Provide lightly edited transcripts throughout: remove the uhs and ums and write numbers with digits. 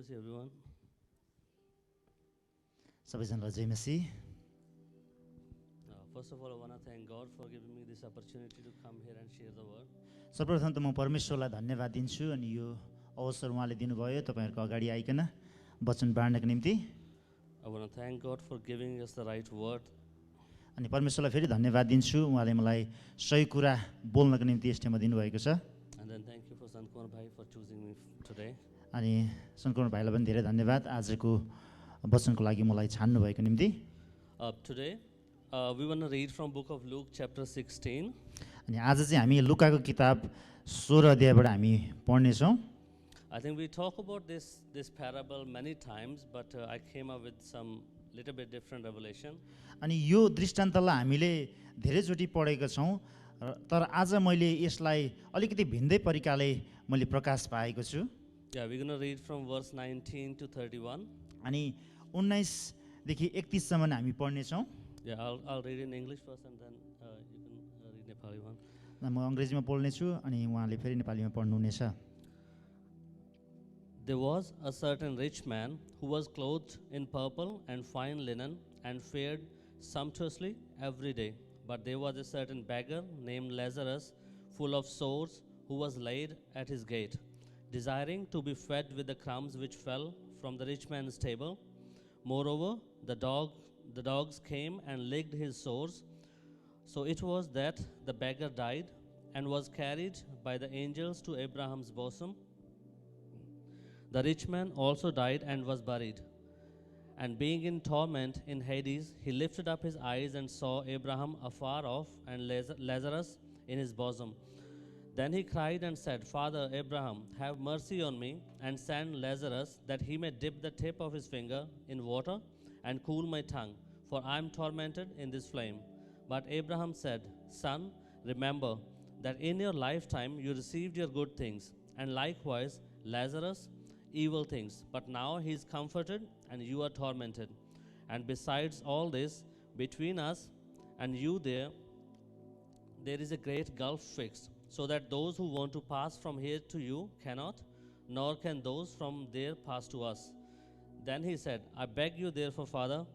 Mercy, everyone. सबैजनालाई जय मसीह। First of all, I want to thank God for giving me this opportunity to come here and share the word. सर्वप्रथम त म परमेश्वरलाई धन्यवाद दिन्छु अनि यो अवसर उहाँले दिनुभयो तपाईँहरूको अगाडि आइकन वचन बाँड्नको निम्ति। I want to thank God for giving us the right word. अनि परमेश्वरलाई फेरि धन्यवाद दिन्छु उहाँले मलाई सही कुरा बोल्नको निम्ति यस ठाउँमा दिनुभएको छ। And then thank you for Sankumar Bhai for choosing me today. अनि सनकुमार भाइलाई पनि धेरै धन्यवाद आजको वचनको लागि मलाई छान्नुभएको निम्ति। Today, we want to read from book of Luke chapter 16. अनि आज चाहिँ हामी लुकाको किताब 16 अध्यायबाट हामी पढ्नेछौँ। I think we talk about this parable many times, but I came up with some little bit different revelation. अनि यो दृष्टान्तलाई हामीले धेरैचोटि पढेका छौँ तर आज मैले यसलाई अलिकति भिन्दै प्रकारले मैले प्रकाश पाएको छु। Yeah, we're going to read from verse 19 to 31. अनि 19 देखि 31 सम्म हामी पढ्नेछौँ। Yeah, I'll read in English first and then you can read Nepali one. म अङ्ग्रेजीमा बोल्नेछु अनि उहाँले फेरि नेपालीमा पढ्नुहुनेछ। There was a certain rich man who was clothed in purple and fine linen and fared sumptuously every day. But there was a certain beggar named Lazarus, full of sores, who was laid at his gate, desiring to be fed with the crumbs which fell from the rich man's table. Moreover, the dogs came and licked his sores. So it was that the beggar died and was carried by the angels to Abraham's bosom. The rich man also died and was buried. And being in torment in Hades, he lifted up his eyes and saw Abraham afar off and Lazarus in his bosom. Then he cried and said, Father Abraham, have mercy on me and send Lazarus that he may dip the tip of his finger in water and cool my tongue, for I am tormented in this flame. But Abraham said, Son, remember that in your lifetime you received your good things, and likewise Lazarus evil things. But now he is comforted and you are tormented. And besides all this, between us and you there is a great gulf fixed, so that those who want to pass from here to you cannot, nor can those from there pass to us. Then he said, I beg you therefore, Father,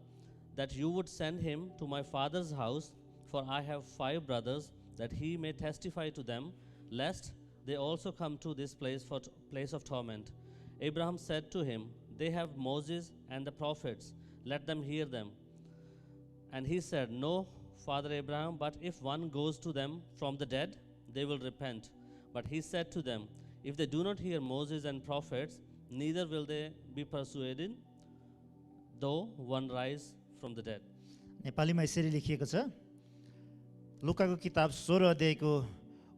that you would send him to my father's house, for I have 5 brothers, that he may testify to them, lest they also come to this place for place of torment. Abraham said to him, They have Moses and the prophets, let them hear them. And he said, No, Father Abraham, but if one goes to them from the dead, they will repent. But he said to them, If they do not hear Moses and prophets, neither will they be persuaded, though one rise from the dead. नेपालीमा यसरी लेखिएको छ, लुकाको किताब 16 अध्यायको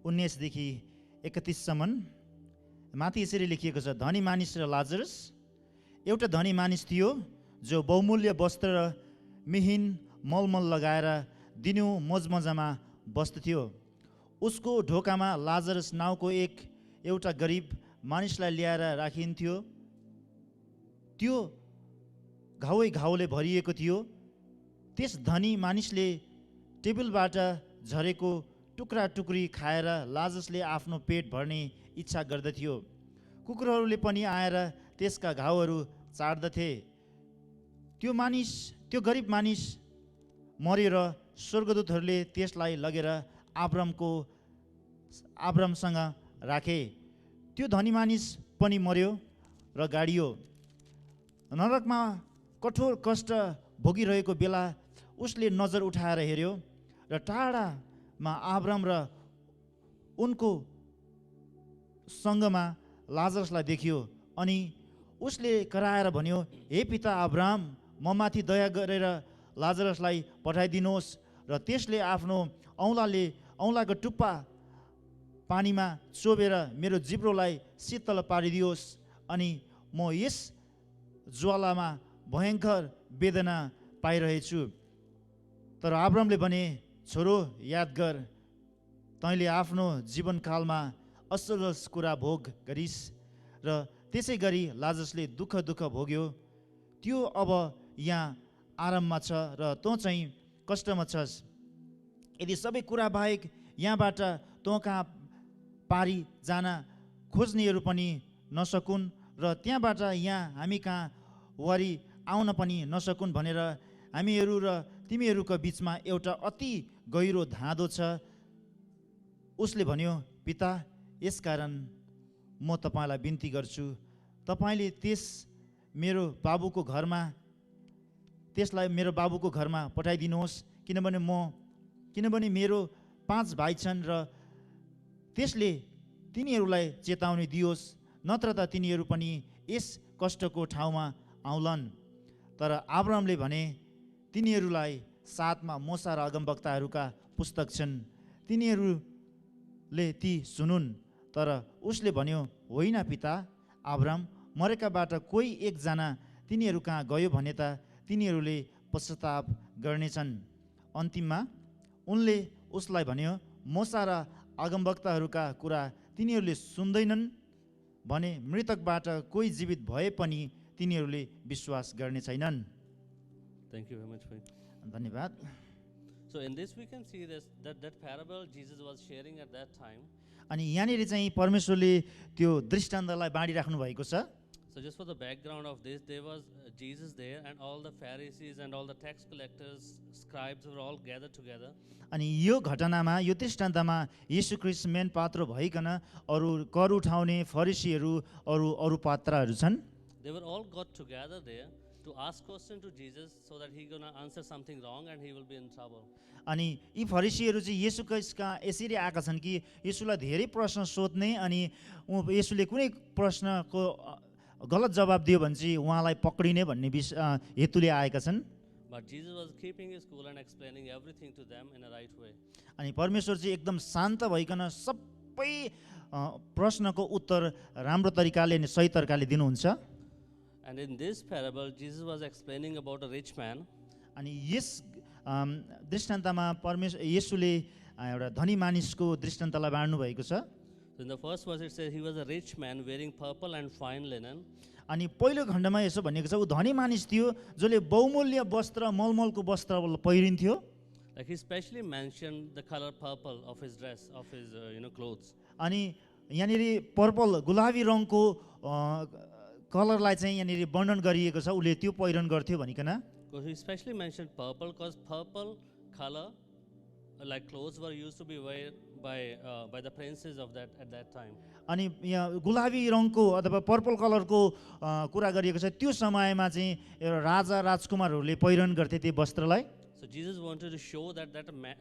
19 देखि 31 सम्म माथि यसरी लेखिएको छ, धनी मानिस र लाजरस। एउटा धनी मानिस थियो जो बहुमूल्य वस्त्र र मिहिन मलमल लगाएर दिनहुँ मजमजामा बस्दथ्यो। उसको ढोकामा लाजरस नाउँको एउटा गरिब मानिसलाई ल्याएर राखिन्थ्यो। त्यो घाउले भरिएको थियो। त्यस धनी मानिसले टेबलबाट झरेको टुक्रा टुक्री खाएर लाजरसले आफ्नो पेट भर्ने इच्छा गर्दथ्यो। कुकुरहरूले पनि आएर त्यसका घाउहरू चाट्दथे। त्यो गरिब मानिस मर्यो र स्वर्गदूतहरूले त्यसलाई लगेर अब्रामसँग राखे। त्यो धनी मानिस पनि मर्यो र गाडियो। नरकमा कठोर कष्ट भोगिरहेको बेला उसले नजर उठाएर हेर्यो र टाढामा अब्राम र उनको सँगमा लाजरसलाई देख्यो। अनि उसले कराएर भन्यो, हे पिता अब्राम, म माथि दया गरेर लाजरसलाई पठाइदिनुहोस् र त्यसले आफ्नो औँलाको टुप्पा पानीमा चोबेर मेरो जिब्रोलाई शीतल पारिदियोस् अनि म यस ज्वालामा भयङ्कर वेदना पाइरहेछु। तर अब्रामले भने, छोरो याद गर, तैँले आफ्नो जीवनकालमा असरस कुरा भोग गरिस् र त्यसै गरी लाजरसले दुःख भोग्यो। त्यो अब यहाँ आराममा छ र तँ चाहिँ कष्टमा छस्। यदि सबै कुरा बाहेक यहाँबाट तँ कहाँ पारी जान खोज्नेहरू पनि नसकुन् र त्यहाँबाट यहाँ हामी कहाँ वरि आउन पनि नसकुन् भनेर हामीहरू र तिमीहरूको बिचमा एउटा अति गहिरो धाँधो छ। उसले भन्यो, पिता, यसकारण म तपाईँलाई बिन्ती गर्छु, तपाईँले त्यसलाई मेरो बाबुको घरमा पठाइदिनुहोस्, किनभने मेरो 5 भाइ छन् र त्यसले तिनीहरूलाई चेतावनी दियोस्, नत्र त तिनीहरू पनि यस कष्टको ठाउँमा आउलान्। तर अब्राहमले भने, तिनीहरूलाई साथमा मूसा र अगमवक्ताहरूका पुस्तक छन्, तिनीहरूले ती सुनुन्। तर उसले भन्यो, होइन पिता अब्राहम, मरेकाबाट कोही एकजना तिनीहरू कहाँ गयो भने त तिनीहरूले पश्चाताप गर्नेछन्। अन्तिममा उनले उसलाई भन्यो, मूसा र अगमवक्ताहरूका कुरा तिनीहरूले सुन्दैनन् भने मृतकबाट कोही जीवित भए पनि तिनीहरूले विश्वास गर्ने छैनन्। Thank you very much. धन्यवाद। So in this we can see that parable Jesus was sharing at that time. अनि यहाँनिर चाहिँ परमेश्वरले त्यो दृष्टान्तलाई बाँडिराख्नु भएको छ। So just for the background of this, there was Jesus there, and all the Pharisees and all the tax collectors, scribes were all gathered together. अनि यो घटनामा, यो दृष्टान्तमा येशू ख्रीष्ट मेन पात्र भइकन अरू कर उठाउने फरिसीहरू अरू पात्रहरू छन्। They were all got together there to ask question to Jesus so that he gonna answer something wrong and he will be in trouble. अनि यी फरिसीहरू चाहिँ येशू ख्रीष्टका यसरी आएका छन् कि येशूलाई धेरै प्रश्न सोध्ने, अनि येशूले कुनै प्रश्नको गलत जवाब दियो भने चाहिँ उहाँलाई पक्रिने भन्ने हेतुले आएका छन्। But Jesus was keeping his cool and explaining everything to them in a right way. अनि परमेश्वर चाहिँ एकदम शान्त भइकन सबै प्रश्नको उत्तर राम्रो तरिकाले अनि सही तरिकाले दिनुहुन्छ। And in this parable, Jesus was explaining about a rich man. अनि यस दृष्टान्तमा येशूले एउटा धनी मानिसको दृष्टान्तलाई बाँड्नु भएको छ। So in the first verse it says he was a rich man wearing purple and fine linen. अनि पहिलो खण्डमा यसो भनिएको छ, ऊ धनी मानिस थियो जसले बहुमूल्य वस्त्र मलमलको वस्त्र पहिरिन्थ्यो। Like he specially mentioned the color purple of his dress, of his clothes. अनि यहाँनिर पर्पल गुलाबी रङको कलरलाई चाहिँ यहाँनिर वर्णन गरिएको छ, उसले त्यो पहिरन गर्थ्यो भनिकन। Because he specially mentioned purple because purple color like clothes were used to be worn by the princes of that at that time. अनि यहाँ गुलाबी रङको अथवा पर्पल कलरको कुरा गरिएको छ, त्यो समयमा चाहिँ एउटा राजा राजकुमारहरूले पहिरन गर्थे त्यो वस्त्रलाई। So Jesus wanted to show that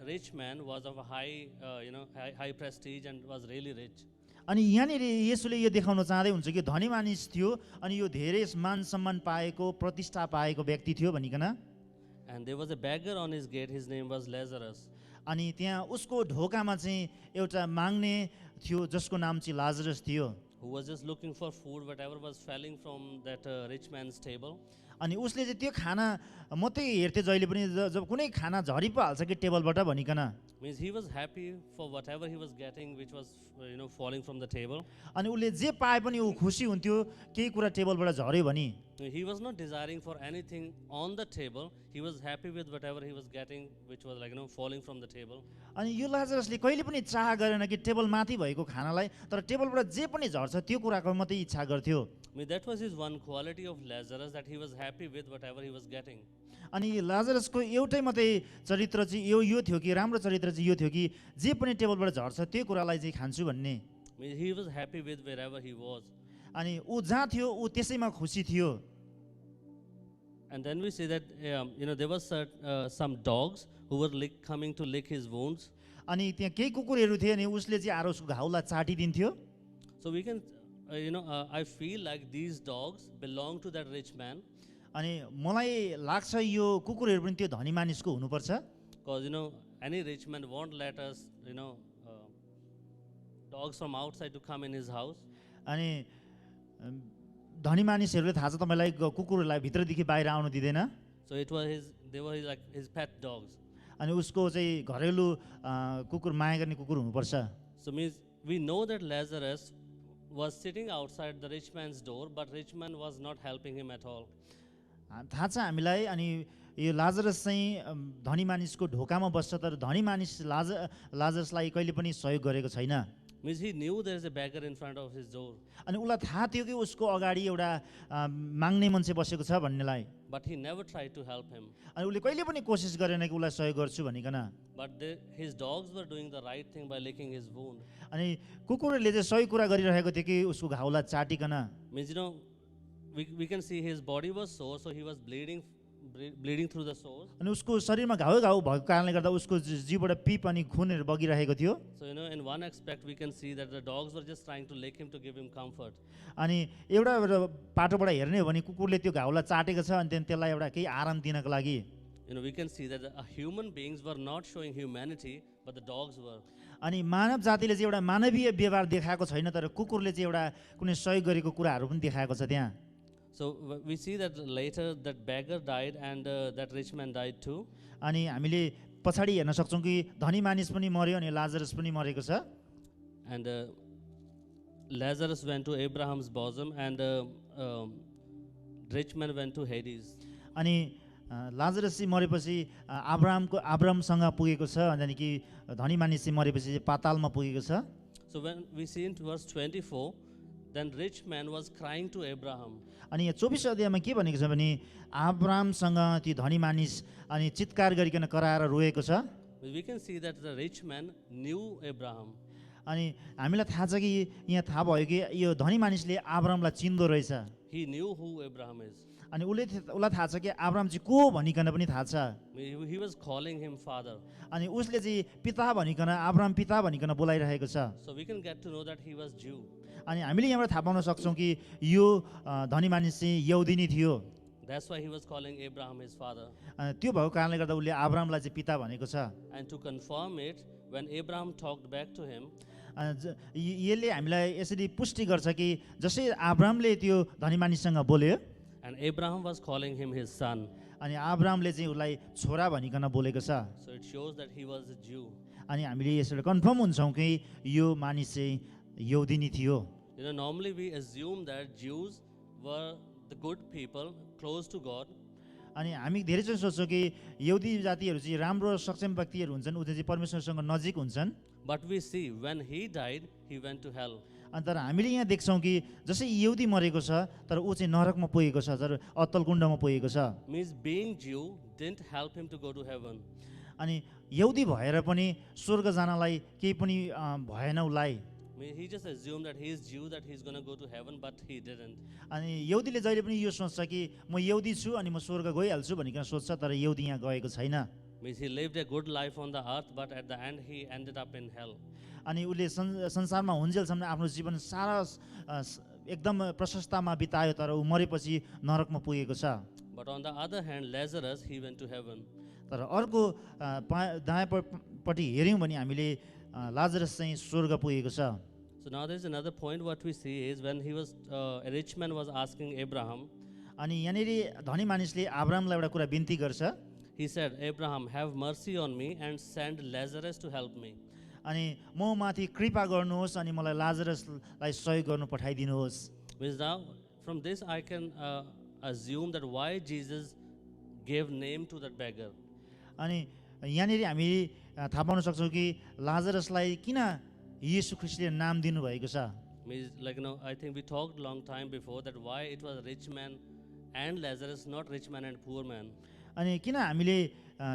rich man was of a high prestige and was really rich. अनि यहाँनिर येशूले यो देखाउन चाहँदै हुन्छ कि धनी मानिस थियो अनि यो धेरै मान सम्मान पाएको प्रतिष्ठा पाएको व्यक्ति थियो भनिकन। And there was a beggar on his gate, his name was Lazarus. अनि त्यहाँ उसको ढोकामा चाहिँ एउटा माग्ने थियो जसको नाम चाहिँ लाजरस थियो। Who was just looking for food, whatever was falling from that rich man's table. अनि उसले चाहिँ त्यो खाना मात्रै हेर्थे जहिले पनि, जब कुनै खाना झरि पो हाल्छ कि टेबलबाट भनिकन। Means he was happy for whatever he was getting which was falling from the table. अनि उसले जे पाए पनि ऊ खुसी हुन्थ्यो केही कुरा टेबलबाट झर्यो भने। He was not desiring for anything on the table. He was happy with whatever he was getting which was falling from the table. अनि यो लाजरसले कहिले पनि चाह गरेन कि टेबल माथि भएको खानालाई, तर टेबलबाट जे पनि झर्छ त्यो कुराको मात्रै इच्छा गर्थ्यो। I mean, that was his one quality of Lazarus, that he was happy with whatever he was getting. अनि लाजरसको एउटै मात्रै चरित्र चाहिँ यो थियो कि राम्रो चरित्र चाहिँ यो थियो कि जे पनि टेबलबाट झर्छ त्यो कुरालाई चाहिँ खान्छु भन्ने। I mean, he was happy with wherever he was. अनि ऊ जहाँ थियो ऊ त्यसैमा खुसी थियो। And then we see that there was some dogs who were coming to lick his wounds. अनि त्यहाँ केही कुकुरहरू थिए अनि उसले चाहिँ आएर उसको घाउलाई चाटिदिन्थ्यो। So we can I feel like these dogs belong to that rich man. अनि मलाई लाग्छ यो कुकुरहरू पनि त्यो धनी मानिसको हुनुपर्छ। Because any rich man won't let us dogs from outside to come in his house. अनि धनी मानिसहरूले थाहा छ तपाईलाई कुकुरहरूलाई भित्रदेखि बाहिर आउन दिँदैन। So they were like his pet dogs. अनि उसको चाहिँ घरेलु कुकुर माया गर्ने कुकुर हुनुपर्छ। So means we know that Lazarus was sitting outside the rich man's door, but rich man was not helping him at all. थाहा छ हामीलाई। अनि यो लाजरस चाहिँ धनी मानिसको ढोकामा बस्छ, तर धनी मानिस लाजरसलाई कहिले पनि सहयोग गरेको छैन। Means he knew there is a beggar in front of his door, अनि उसलाई थाहा थियो कि उसको अगाडि एउटा माग्ने मान्छे बसेको छ भन्नेलाई, but he never tried to help him. अनि उसले कहिले पनि कोसिस गरेन कि उसलाई सहयोग गर्छु भनिकन। But his dogs were doing the right thing by licking his wound. अनि कुकुरले चाहिँ सही कुरा गरिरहेको थियो कि उसको घाउलाई चाटिकन। Means, we can see his body was sore, so he was bleeding through the sores. अनि उसको शरीरमा घाउ भएको कारणले गर्दा उसको जिउबाट पिप अनि खुनहरू बगिरहेको थियो। So, in one aspect, we can see that the dogs were just trying to lick him to give him comfort. अनि एउटा पाटोबाट हेर्ने हो भने कुकुरले त्यो घाउलाई चाटेको छ अनि त्यहाँदेखि त्यसलाई एउटा केही आराम दिनको लागि। We can see that the human beings were not showing humanity, but the dogs were. अनि मानव जातिले चाहिँ एउटा मानवीय व्यवहार देखाएको छैन, तर कुकुरले चाहिँ एउटा कुनै सहयोग गरेको कुराहरू पनि देखाएको छ त्यहाँ। So we see that later that beggar died and that rich man died too. अनि हामीले पछाडि हेर्न सक्छौँ कि धनी मानिस पनि मर्यो अनि लाजरस पनि मरेको छ। And Lazarus went to Abraham's bosom and rich man went to Hades. अनि लाजरस चाहिँ मरेपछि अब्राहमसँग पुगेको छ, अनि कि धनी मानिस चाहिँ मरेपछि चाहिँ पातालमा पुगेको छ। So when we see in verse 24, then rich man was crying to Abraham. अनि यहाँ 24 अध्यायमा के भनेको छ भने अब्राहमसँग ती धनी मानिस अनि चित्कार गरिकन कराएर रोएको छ। We can see that the rich man knew Abraham. अनि हामीलाई थाहा छ कि यहाँ थाहा भयो कि यो धनी मानिसले अब्राहमलाई चिन्दो रहेछ। He knew who Abraham is. अनि उसलाई थाहा छ कि अब्राहम चाहिँ को भनिकन पनि थाहा छ। He was calling him father. अनि उसले चाहिँ पिता भनिकन अब्राहम पिता भनिकन बोलाइरहेको छ। So we can get to know that he was Jew. अनि हामीले यहाँबाट थाहा पाउन सक्छौँ कि यो धनी मानिस चाहिँ यहुदी थियो। That's why he was calling Abraham his father. त्यो भएको कारणले गर्दा उसले अब्राहमलाई चाहिँ पिता भनेको छ। And to confirm it, when Abraham talked back to him, यसले हामीलाई यसरी पुष्टि गर्छ कि जसै अब्राहमले त्यो धनी मानिससँग बोल्यो, and Abraham was calling him his son. अनि अब्राहमले चाहिँ उसलाई छोरा भनिकन बोलेको छ। So it shows that he was a Jew. अनि हामीले यसरी कन्फर्म हुन्छौँ कि यो मानिस चाहिँ यहुदी थियो। Normally we assume that Jews were the good people close to God. अनि हामी धेरैचोटि सोच्छौँ कि यहुदी जातिहरू चाहिँ राम्रो सक्षम व्यक्तिहरू हुन्छन्, उनीहरू चाहिँ परमेश्वरसँग नजिक हुन्छन्। But we see when he died, he went to hell. अनि तर हामीले यहाँ देख्छौँ कि जसै यहुदी मरेको छ तर ऊ चाहिँ नरकमा पुगेको छ, तर अत्तल कुण्डमा पुगेको छ। Means being Jew didn't help him to go to heaven. अनि यहुदी भएर पनि स्वर्ग जानलाई केही पनि भएन उसलाई। He just assumed that he is Jew, that he's going to go to heaven, but he didn't. अनि यहुदीले जहिले पनि यो सोच्छ कि म यहुदी छु अनि म स्वर्ग गइहाल्छु भनिकन सोच्छ, तर यहुदी यहाँ गएको छैन। Means he lived a good life on the earth, but at the end he ended up in hell. अनि उसले संसारमा हुन्जेलसम्म आफ्नो जीवन सारा एकदम प्रशस्तमा बितायो, तर ऊ मरेपछि नरकमा पुगेको छ। But on the other hand, Lazarus, he went to heaven. तर अर्को दायाँपट्टि हेऱ्यौँ भने हामीले लाजरस चाहिँ स्वर्ग पुगेको छ। So now there's another point what we see is when a rich man was asking Abraham, अनि यहाँनिर धनी मानिसले अब्राहमलाई एउटा कुरा बिन्ती गर्छ। he said, Abraham, have mercy on me and send Lazarus to help me. अनि म माथि कृपा गर्नुहोस् अनि मलाई लाजरसलाई सहयोग गर्नु पठाइदिनुहोस्। Means now from this I can assume that why Jesus gave name to that beggar. अनि यहाँनिर हामी थाहा पाउन सक्छौँ कि लाजरसलाई किन येशू ख्रिस्टले नाम दिनुभएको छ। Means I think we talked long time before that why it was rich man and Lazarus, not rich man and poor man. अनि किन हामीले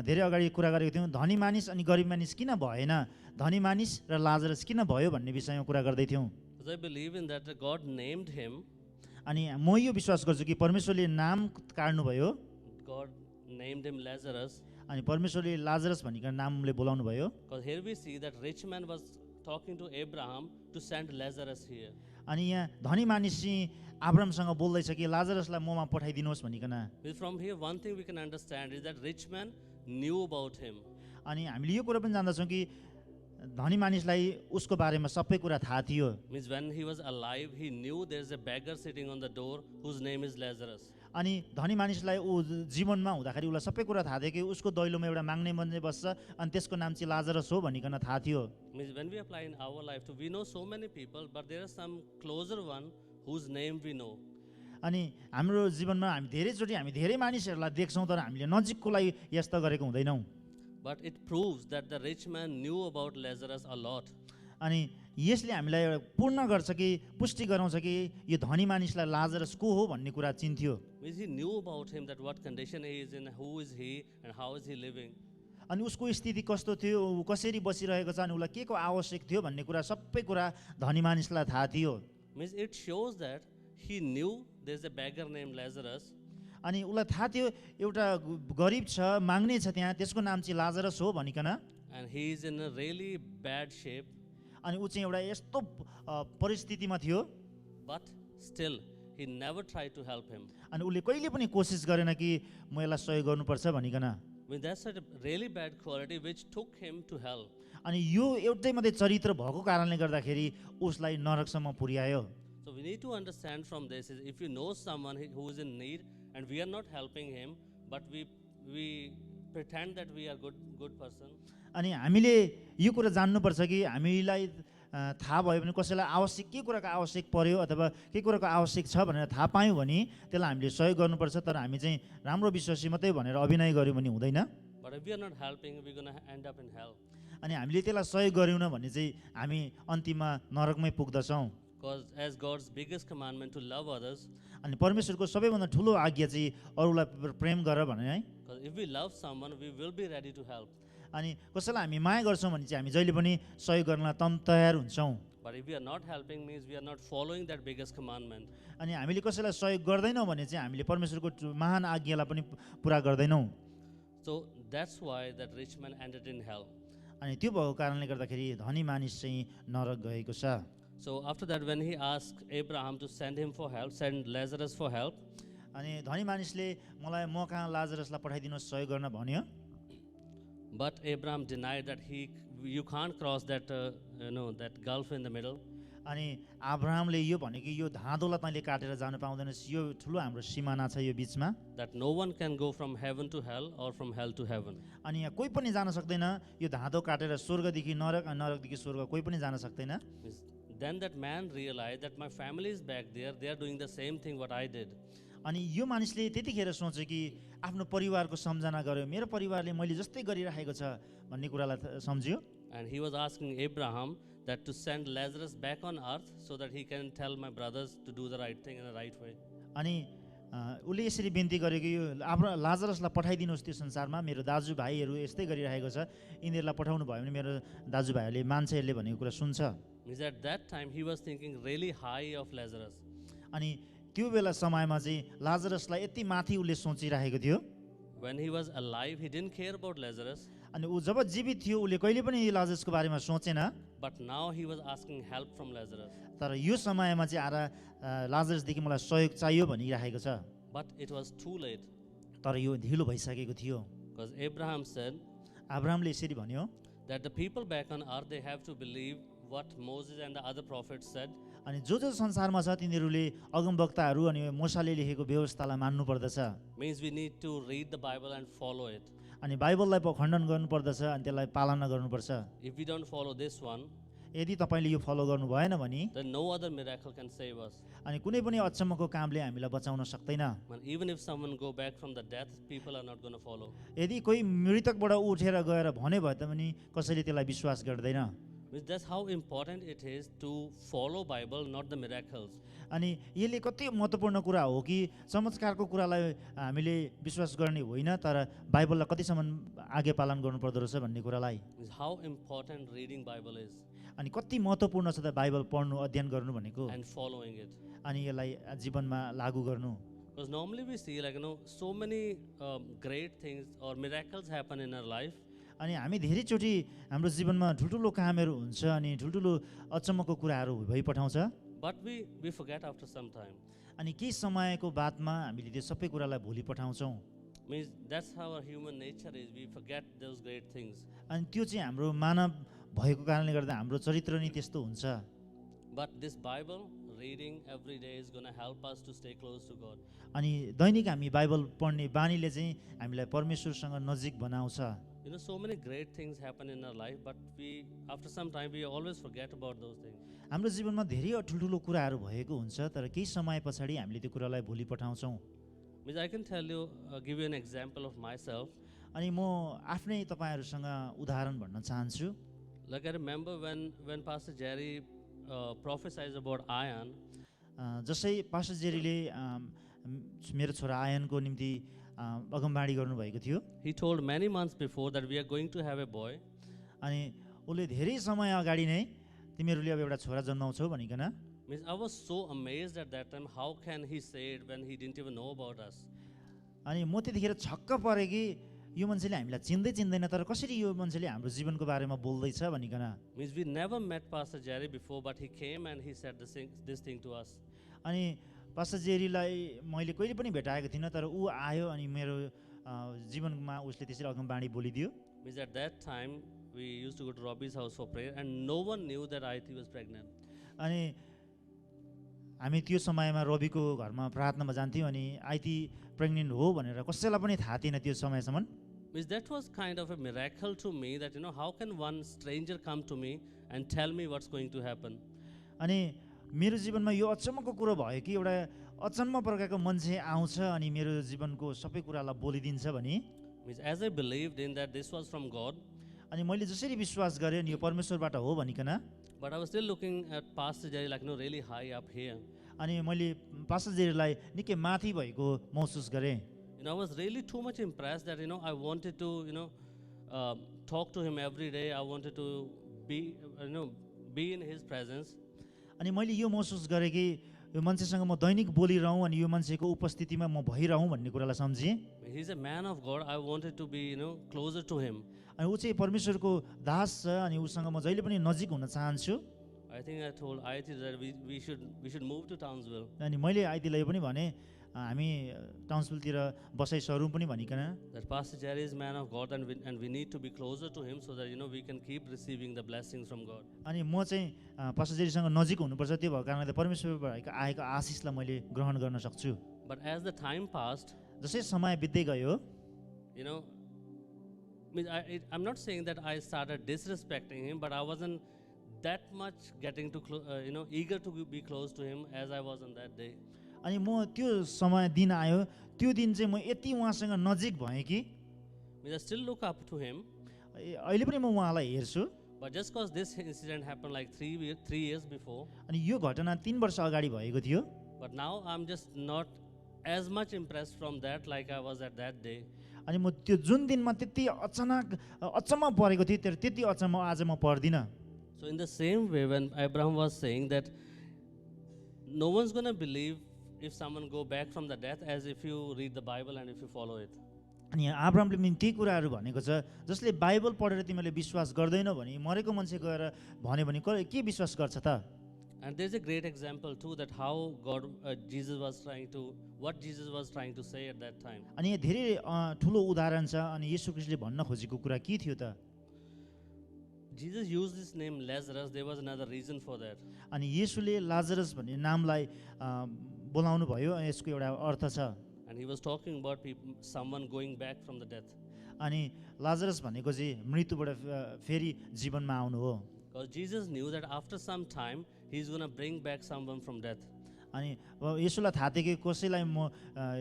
धेरै अगाडि कुरा गरेको थियौँ धनी मानिस अनि गरिब मानिस किन भएन, धनी मानिस र लाजरस किन भयो भन्ने विषयमा कुरा गर्दै थियौँ। Because I believe in that God named him. अनि म यो विश्वास गर्छु कि परमेश्वरले नाम काट्नुभयो। God named him Lazarus. अनि परमेश्वरले लाजरस भनिकन नामले बोलाउनु भयो। Because here we see that rich man was talking to Abraham to send Lazarus here. अनि यहाँ धनी मानिस चाहिँ अब्राहमसँग बोल्दैछ कि लाजरसलाई ममा पठाइदिनुहोस् भनिकन। From here one thing we can understand is that rich man knew about him. अनि हामीले यो कुरा पनि जान्दछौँ कि धनी मानिसलाई उसको बारेमा सबै कुरा थाहा थियो। Means when he was alive, he knew there is a beggar sitting on the door whose name is Lazarus. अनि धनी मानिसलाई ऊ जीवनमा हुँदाखेरि उसलाई सबै कुरा थाहा थियो कि उसको दैलोमा एउटा माग्ने मान्छे बस्छ अनि त्यसको नाम चाहिँ लाजरस हो भनिकन थाहा थियो। Means when we apply in our life too, we know so many people, but there are some closer one whose name we know. अनि हाम्रो जीवनमा हामी धेरैचोटि हामी धेरै मानिसहरूलाई देख्छौँ तर हामीले नजिककोलाई यस्तो गरेको हुँदैनौँ। But it proves that the rich man knew about Lazarus a lot. अनि यसले हामीलाई एउटा पूर्ण गर्छ कि पुष्टि गराउँछ कि यो धनी मानिसलाई लाजरस को हो भन्ने कुरा चिन्थ्यो। Means he knew about him, that what condition he is in, who is he, and how is he living. अनि उसको स्थिति कस्तो थियो, ऊ कसरी बसिरहेको छ, अनि उसलाई के को आवश्यक थियो भन्ने कुरा सबै कुरा धनी मानिसलाई थाहा थियो। Means it shows that he knew there's a beggar named Lazarus, अनि उसलाई थाहा थियो एउटा गरिब छ, माग्ने छ त्यहाँ, त्यसको नाम चाहिँ लाजरस हो भनिकन। and he is in a really bad shape, अनि ऊ चाहिँ एउटा यस्तो परिस्थितिमा थियो, but still he never tried to help him. अनि उसले कहिले पनि कोसिस गरेन कि म यसलाई सहयोग गर्नुपर्छ भनिकन। I mean, that's a really bad quality which took him to hell. अनि यो एउटै मात्रै चरित्र भएको कारणले गर्दाखेरि उसलाई नरकसम्म पुर्यायो। So we need to understand from this is, if you know someone who is in need and we are not helping him, but we pretend that we are good person. अनि हामीले यो कुरा जान्नुपर्छ कि हामीलाई थाहा भयो भने कसैलाई आवश्यक के कुराको आवश्यक पर्यो अथवा के कुराको आवश्यक छ भनेर थाहा पायौँ भने त्यसलाई हामीले सहयोग गर्नुपर्छ। तर हामी चाहिँ राम्रो विश्वासी मात्रै भनेर अभिनय गर्यौँ भने हुँदैन। But if we are not helping, we're going to end up in hell. अनि हामीले त्यसलाई सहयोग गऱ्यौँ भने चाहिँ हामी अन्तिममा नरकमै पुग्दछौँ। Because as God's biggest commandment to love others, अनि परमेश्वरको सबैभन्दा ठुलो आज्ञा चाहिँ अरूलाई प्रेम गर भने है। because if we love someone, we will be ready to help. अनि कसैलाई हामी माया गर्छौँ भने चाहिँ हामी जहिले पनि सहयोग गर्नलाई तयार हुन्छौँ। But if we are not helping, means we are not following that biggest commandment. अनि हामीले कसैलाई सहयोग गर्दैनौँ भने चाहिँ हामीले परमेश्वरको महान आज्ञालाई पनि पुरा गर्दैनौँ। So that's why that rich man ended in hell. अनि त्यो भएको कारणले गर्दाखेरि धनी मानिस चाहिँ नरक गएको छ। So after that, when he asked Abraham to send him for help, send Lazarus for help, अनि धनी मानिसले मलाई म कहाँ लाजरसलाई पठाइदिनुहोस् सहयोग गर्न भन्यो। but Abraham denied that you can't cross that that gulf in the middle. अनि अब्राहमले यो भन्यो कि यो धाँधोलाई तैँले काटेर जान पाउँदैनस्, यो ठुलो हाम्रो सिमाना छ यो बिचमा। That no one can go from heaven to hell or from hell to heaven. अनि यहाँ कोही पनि जान सक्दैन, यो धाँधो काटेर स्वर्गदेखि नरक अनि नरकदेखि स्वर्ग कोही पनि जान सक्दैन। Then that man realized that my family is back there, they are doing the same thing what I did. अनि यो मानिसले त्यतिखेर सोच्यो कि आफ्नो परिवारको सम्झना गर्यो, मेरो परिवारले मैले जस्तै गरिरहेको छ भन्ने कुरालाई सम्झ्यो। And he was asking Abraham that to send Lazarus back on earth so that he can tell my brothers to do the right thing in the right way. अनि उसले यसरी बिन्ती गर्यो कि यो लाजरसलाई पठाइदिनुहोस् त्यो संसारमा, मेरो दाजुभाइहरू यस्तै गरिरहेको छ, यिनीहरूलाई पठाउनु भयो भने मेरो दाजुभाइहरूले मान्छेहरूले भनेको कुरा सुन्छ। Means at that time he was thinking really high of Lazarus. अनि त्यो बेला समयमा चाहिँ लाजरसलाई यति माथि उसले सोचिरहेको थियो। When he was alive, he didn't care about Lazarus, अनि ऊ जब जीवित थियो उसले कहिले पनि लाजरसको बारेमा सोचेन। but now he was asking help from Lazarus. तर यो समयमा चाहिँ आएर लाजरसदेखि मलाई सहयोग चाहियो भनिरहेको छ। But it was too late, तर यो ढिलो भइसकेको थियो। because Abraham said अब्राहमले यसरी भन्यो that the people back on earth, they have to believe what Moses and the other prophets said. अनि जो संसारमा छ तिनीहरूले अगमवक्ताहरू अनि मूसाले लेखेको व्यवस्थालाई मान्नु पर्दछ। Means we need to read the Bible and follow it. अनि बाइबललाई खण्डन गर्नुपर्दछ अनि त्यसलाई पालना गर्नुपर्छ। If we don't follow this one, यदि तपाईँले यो फलो गर्नु भएन भने then no other miracle can save us. अनि कुनै पनि अचम्मको कामले हामीलाई बचाउन सक्दैन। And even if someone go back from the death, people are not going to follow. यदि कोही मृतकबाट उठेर गएर भने भए तापनि कसैले त्यसलाई विश्वास गर्दैन। Means that's how important it is to follow Bible, not the miracles. अनि यसले कति महत्त्वपूर्ण कुरा हो कि चमत्कारको कुरालाई हामीले विश्वास गर्ने होइन, तर बाइबललाई कतिसम्म आगे पालन गर्नुपर्दो रहेछ भन्ने कुरालाई। Means how important reading Bible is अनि कति महत्त्वपूर्ण छ त बाइबल पढ्नु अध्ययन गर्नु भनेको and following it. अनि यसलाई जीवनमा लागू गर्नु। Because normally we see so many great things or miracles happen in our life. अनि हामी धेरैचोटि हाम्रो जीवनमा ठुल्ठुलो कामहरू हुन्छ अनि ठुल्ठुलो अचम्मको कुराहरू भइपठाउँछ। But we forget after some time. अनि केही समयको बादमा हामीले त्यो सबै कुरालाई भुलि पठाउँछौँ। Means that's how our human nature is. We forget those great things. अनि त्यो चाहिँ हाम्रो मानव भएको कारणले गर्दा हाम्रो चरित्र नै त्यस्तो हुन्छ। But this Bible reading every day is going to help us to stay close to God. अनि दैनिक हामी बाइबल पढ्ने बानीले चाहिँ हामीलाई परमेश्वरसँग नजिक बनाउँछ। So many great things happen in our life, but after some time we always forget about those things. हाम्रो जीवनमा धेरै ठुल्ठुलो कुराहरू भएको हुन्छ, तर केही समय पछाडि हामीले त्यो कुरालाई भुलि पठाउँछौँ। Means I can tell you, give you an example of myself. अनि म आफ्नै तपाईँहरूसँग उदाहरण भन्न चाहन्छु। Like I remember when Pastor Jerry prophesied about Ian, जसै पास्टर जेरीले मेरो छोरा आयनको निम्ति अगमबाडी गर्नुभएको थियो he told many months before that we are going to have a boy. अनि उसले धेरै समय अगाडि नै तिमीहरूले अब एउटा छोरा जन्माउँछौ भनिकन Means I was so amazed at that time. How can he say it when he didn't even know about us? अनि म त्यतिखेर छक्क परेँ कि यो मान्छेले हामीलाई चिन्दैन तर कसरी यो मान्छेले हाम्रो जीवनको बारेमा बोल्दैछ भनिकन Means we never met Pastor Jerry before, but he came and he said this thing to us. अनि पास्टर जेरीलाई मैले कहिले पनि भेटाएको थिइनँ तर ऊ आयो अनि मेरो जीवनमा उसले त्यसरी अगमबाडी बोलिदियो Means at that time we used to go to Robbie's house for prayer, and no one knew that Aiti was pregnant. अनि हामी त्यो समयमा रविको घरमा प्रार्थनामा जान्थ्यौँ अनि आइती प्रेग्नेन्ट हो भनेर कसैलाई पनि थाहा थिएन त्यो समयसम्म Means that was kind of a miracle to me that, how can one stranger come to me and tell me what's going to happen? अनि मेरो जीवनमा यो अचम्मको कुरो भयो कि एउटा अचम्म प्रकारको मान्छे आउँछ अनि मेरो जीवनको सबै कुरालाई बोलिदिन्छ भने Means as I believed in that this was from God, अनि मैले जसरी विश्वास गरेँ अनि यो परमेश्वरबाट हो भनिकन but I was still looking at Pastor Jerry like, really high up here. अनि मैले पास्टर जेरीलाई निकै माथि भएको महसुस गरेँ I was really too much impressed that, I wanted to, talk to him every day. I wanted to be, be in his presence. अनि मैले यो महसुस गरेँ कि यो मान्छेसँग म दैनिक बोलिरहँ अनि यो मान्छेको उपस्थितिमा म भइरहँ भन्ने कुरालाई सम्झेँ He's a man of God. I wanted to be, closer to him. अनि ऊ चाहिँ परमेश्वरको दास छ अनि उसँग म जहिले पनि नजिक हुन चाहन्छु I think I told Aiti that we should move to Townsville. अनि मैले आइतीलाई पनि भने हामी टाउन्सभिलतिर बसाइ सरौँ पनि भनिकन That Pastor Jerry is man of God, and we need to be closer to him so that we can keep receiving the blessings from God. अनि म चाहिँ पास्टर जेरीसँग नजिक हुनुपर्छ त्यो भएको कारणले परमेश्वरबाट आएको आशिषलाई मैले ग्रहण गर्न सक्छु But as the time passed, जसै समय बित्दै गयो I'm not saying that I started disrespecting him, but I wasn't that much getting to eager to be close to him as I was on that day. अनि म त्यो समय दिन आयो त्यो दिन चाहिँ म यति उहाँसँग नजिक भएँ कि I still look up to him, अहिले पनि म उहाँलाई हेर्छु but just because this incident happened like 3 years before, अनि यो घटना 3 वर्ष अगाडि भएको थियो but now I'm just not as much impressed from that like I was at that day. अनि म त्यो जुन दिनमा त्यति अचानक अचम्म परेको थिएँ तर त्यति अचम्म आज म पर्दिनँ So in the same way, when Abraham was saying that no one's going to believe if someone go back from the death, as if you read the Bible and if you follow it. अनि आब्रामले पनि त्यही कुराहरू भनेको छ जसले Bible पढेर तिमीले विश्वास गर्दैनौ भने मरेको मान्छे गएर भन्यो भने के विश्वास गर्छ त And there's a great example too that how Jesus was trying to say at that time. अनि यहाँ धेरै ठुलो उदाहरण छ अनि येशू ख्रीष्टले भन्न खोजेको कुरा के थियो त Jesus used this name Lazarus. There was another reason for that. अनि येशूले लाजरस भन्ने नामलाई बोलाउनु भयो यसको एउटा अर्थ छ And he was talking about someone going back from the death. अनि लाजरस भनेको चाहिँ मृत्युबाट फेरि जीवनमा आउनु हो Because Jesus knew that after some time he's going to bring back someone from death. अनि येशूलाई थाहा थियो कि कसैलाई म